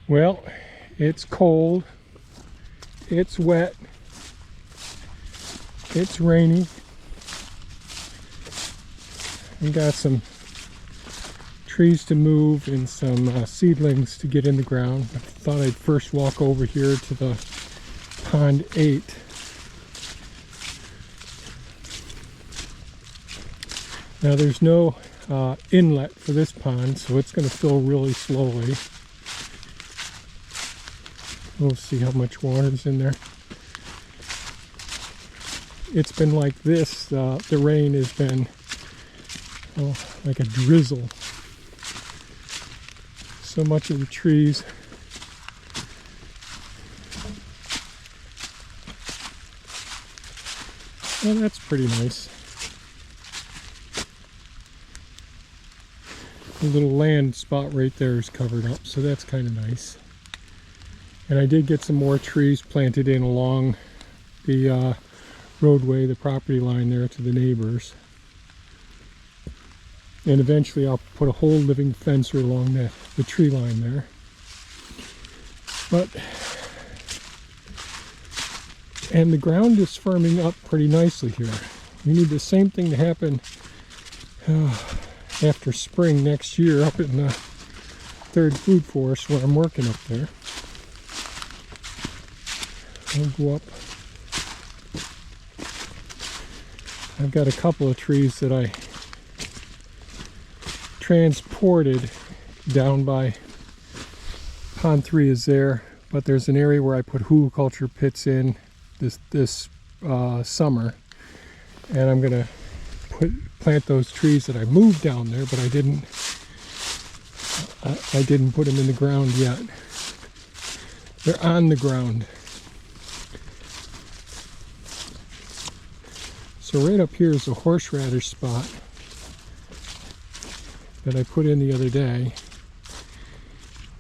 Well, it's cold, it's wet, it's rainy. We got some trees to move and some seedlings to get in the ground. I thought I'd first walk over here to the pond 8. Now there's no inlet for this pond, so it's going to fill really slowly. We'll see how much water's in there. It's been like this. The rain has been like a drizzle. So much of the trees well, that's pretty nice. The little land spot right there is covered up, so that's kind of nice. And I did get some more trees planted in along the roadway, the property line there to the neighbors. And eventually I'll put a whole living fencer along the tree line there. And the ground is firming up pretty nicely here. We need the same thing to happen after spring next year up in the 3rd food forest where I'm working up there. I'll go up. I've got a couple of trees that I transported down by pond 3 is there, but there's an area where I put hugelkultur pits in this summer, and I'm gonna plant those trees that I moved down there, but I didn't put them in the ground yet. They're on the ground. So right up here is a horseradish spot that I put in the other day,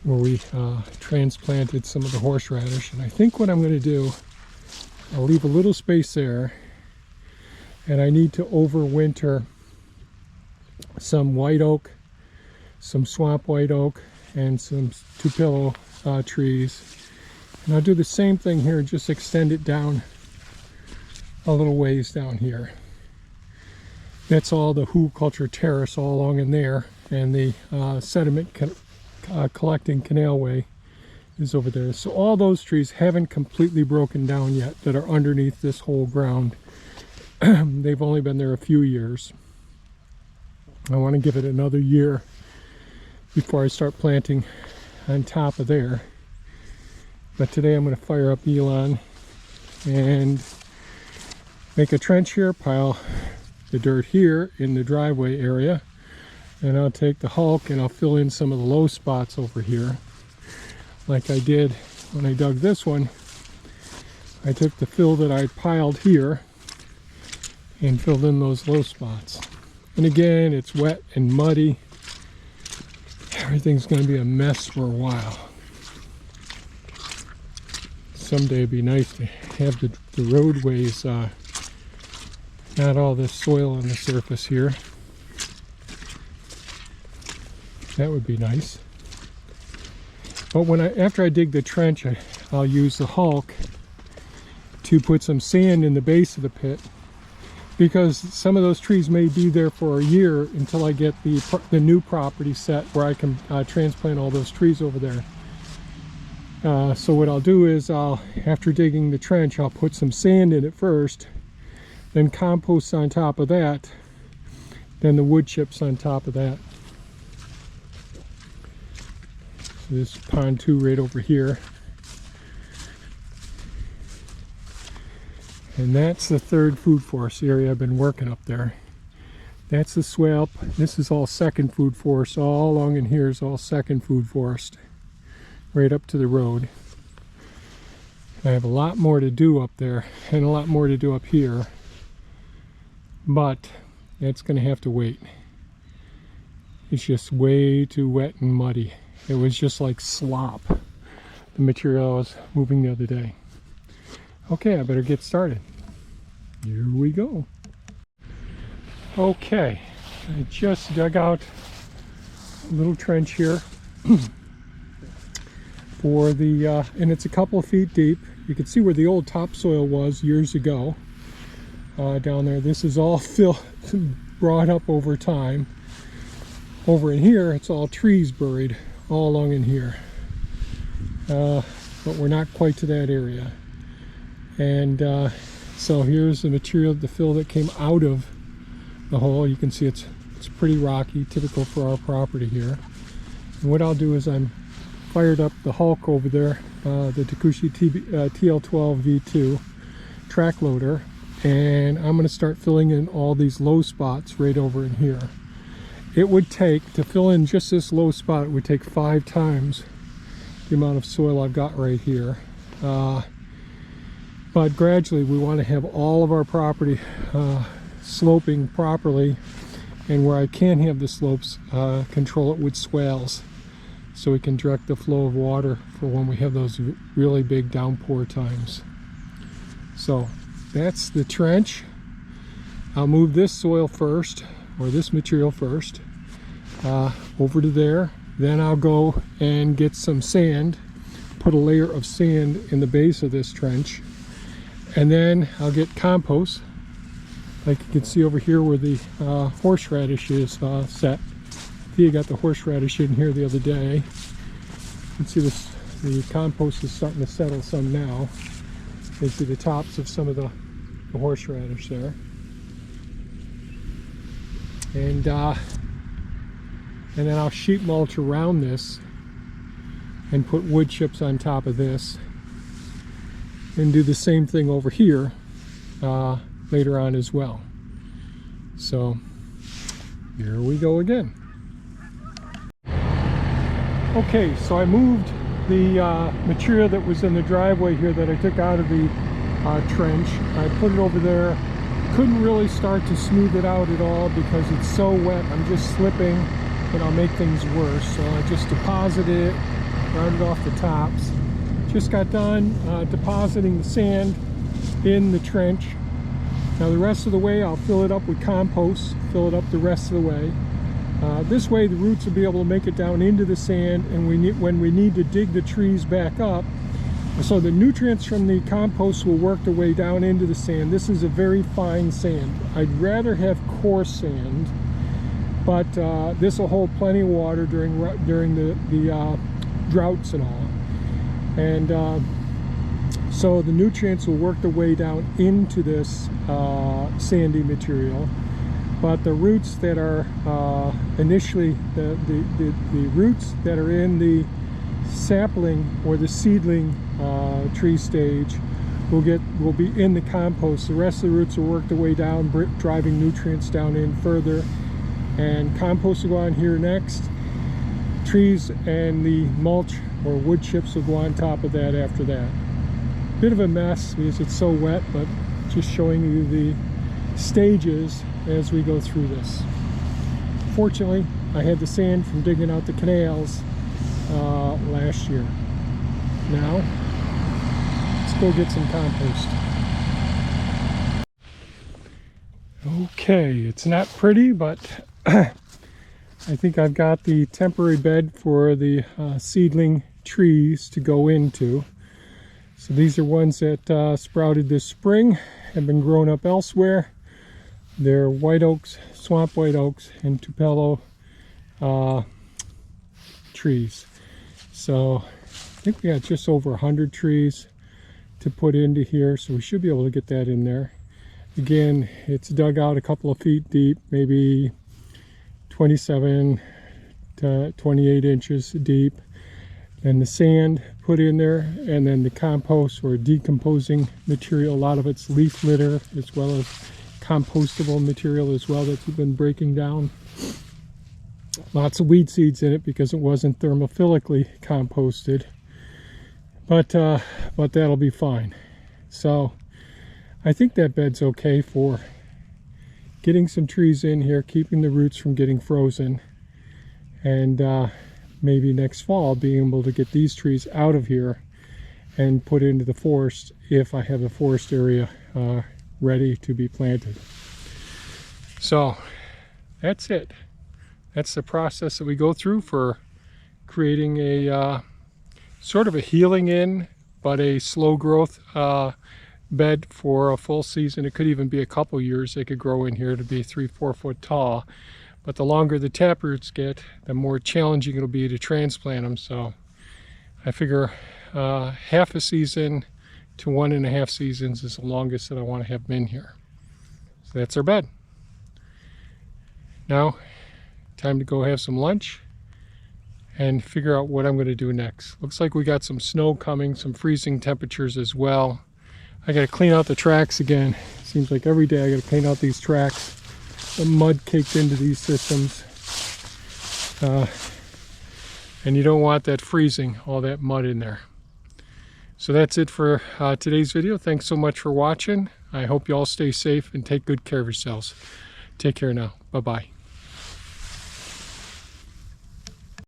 where we transplanted some of the horseradish. And I think what I'm going to do, I'll leave a little space there, and I need to overwinter some white oak, some swamp white oak, and some tupelo trees. And I'll do the same thing here, just extend it down a little ways down here. That's all the hugelkultur terrace all along in there, and the sediment collecting canalway is over there. So all those trees haven't completely broken down yet that are underneath this whole ground. They've only been there a few years. I want to give it another year before I start planting on top of there. But today I'm going to fire up Elon and make a trench here, pile the dirt here in the driveway area, and I'll take the hulk and I'll fill in some of the low spots over here like I did when I dug this one. I took the fill that I piled here and filled in those low spots. And again, it's wet and muddy. Everything's going to be a mess for a while. Someday it'd be nice to have the roadways, not all this soil on the surface here. That would be nice. But after I dig the trench, I'll use the hulk to put some sand in the base of the pit, because some of those trees may be there for a year until I get the new property set where I can transplant all those trees over there. So what I'll do is after digging the trench, I'll put some sand in it first, then compost on top of that, then the wood chips on top of that. So this pond 2 right over here. And that's the 3rd food forest area I've been working up there. That's the swamp. This is all 2nd food forest. All along in here is all 2nd food forest, right up to the road. I have a lot more to do up there and a lot more to do up here, but that's going to have to wait. It's just way too wet and muddy. It was just like slop, the material I was moving the other day. Okay, I better get started. Here we go. Okay, I just dug out a little trench here. for the, and it's a couple of feet deep. You can see where the old topsoil was years ago down there. This is all brought up over time. Over in here, it's all trees buried all along in here. But we're not quite to that area. And so here's the material, the fill that came out of the hole. You can see it's pretty rocky, typical for our property here. And what I'll do is I'm fired up the Hulk over there, the Takushi TL12 V2 track loader, and I'm going to start filling in all these low spots right over in here. It would take, to fill in just this low spot, it would take 5 times the amount of soil I've got right here. But gradually we want to have all of our property sloping properly, and where I can have the slopes, control it with swales, so we can direct the flow of water for when we have those really big downpour times. So that's the trench. I'll move this soil first, or this material first, over to there. Then I'll go and get some sand, put a layer of sand in the base of this trench, and then I'll get compost, like you can see over here where the horseradish is set. Thea got the horseradish in here the other day. You can see this, the compost is starting to settle some now. You can see the tops of some of the horseradish there. And then I'll sheet mulch around this and put wood chips on top of this, and do the same thing over here later on as well. So here we go again. Okay, so I moved the material that was in the driveway here that I took out of the trench. I put it over there. Couldn't really start to smooth it out at all because it's so wet. I'm just slipping and I'll make things worse. So I just deposited it, rounded off the tops. Just got done depositing the sand in the trench. Now the rest of the way I'll fill it up with compost, fill it up the rest of the way. This way the roots will be able to make it down into the sand, and when we need to dig the trees back up, so the nutrients from the compost will work their way down into the sand. This is a very fine sand. I'd rather have coarse sand, but this will hold plenty of water during the droughts and all. And so the nutrients will work their way down into this sandy material. But the roots that are initially, the roots that are in the sapling or the seedling tree stage will be in the compost. The rest of the roots will work their way down, driving nutrients down in further. And compost will go on here next. Trees and the mulch or wood chips will go on top of that after that. Bit of a mess because it's so wet, but just showing you the stages as we go through this. Fortunately, I had the sand from digging out the canals last year. Now, let's go get some compost. Okay, it's not pretty, but I think I've got the temporary bed for the seedling trees to go into. So these are ones that sprouted this spring, have been grown up elsewhere. They're white oaks, swamp white oaks, and tupelo trees. So I think we got just over 100 trees to put into here, so we should be able to get that in there. Again, it's dug out a couple of feet deep, maybe 27 to 28 inches deep. And the sand put in there, and then the compost or decomposing material. A lot of it's leaf litter as well as compostable material as well that's been breaking down. Lots of weed seeds in it because it wasn't thermophilically composted, but that'll be fine. So I think that bed's okay for getting some trees in here, keeping the roots from getting frozen, and maybe next fall being able to get these trees out of here and put into the forest if I have a forest area ready to be planted. So that's it. That's the process that we go through for creating a sort of a healing in, but a slow growth bed for a full season. It could even be a couple years. They could grow in here to be 3-4 foot tall. But the longer the taproots get, the more challenging it'll be to transplant them. So I figure half a season to 1.5 seasons is the longest that I want to have them in here. So that's our bed. Now, time to go have some lunch and figure out what I'm going to do next. Looks like we got some snow coming, some freezing temperatures as well. I got to clean out the tracks again. Seems like every day I got to clean out these tracks. The mud caked into these systems. And you don't want that freezing, all that mud in there. So that's it for today's video. Thanks so much for watching. I hope you all stay safe and take good care of yourselves. Take care now. Bye-bye.